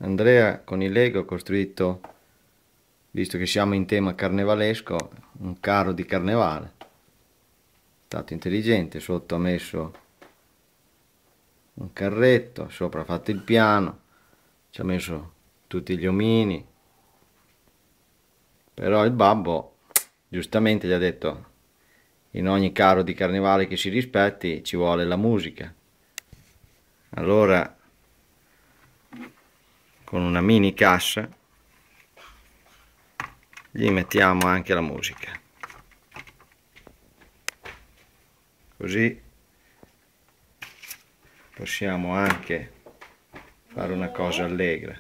Andrea con i Lego ha costruito, visto che siamo in tema carnevalesco, un carro di carnevale. È stato intelligente, sotto ha messo un carretto, sopra ha fatto il piano, ci ha messo tutti gli omini, però il babbo giustamente gli ha detto in ogni carro di carnevale che si rispetti ci vuole la musica. Allora con una mini cassa gli mettiamo anche la musica, così possiamo anche fare una cosa allegra.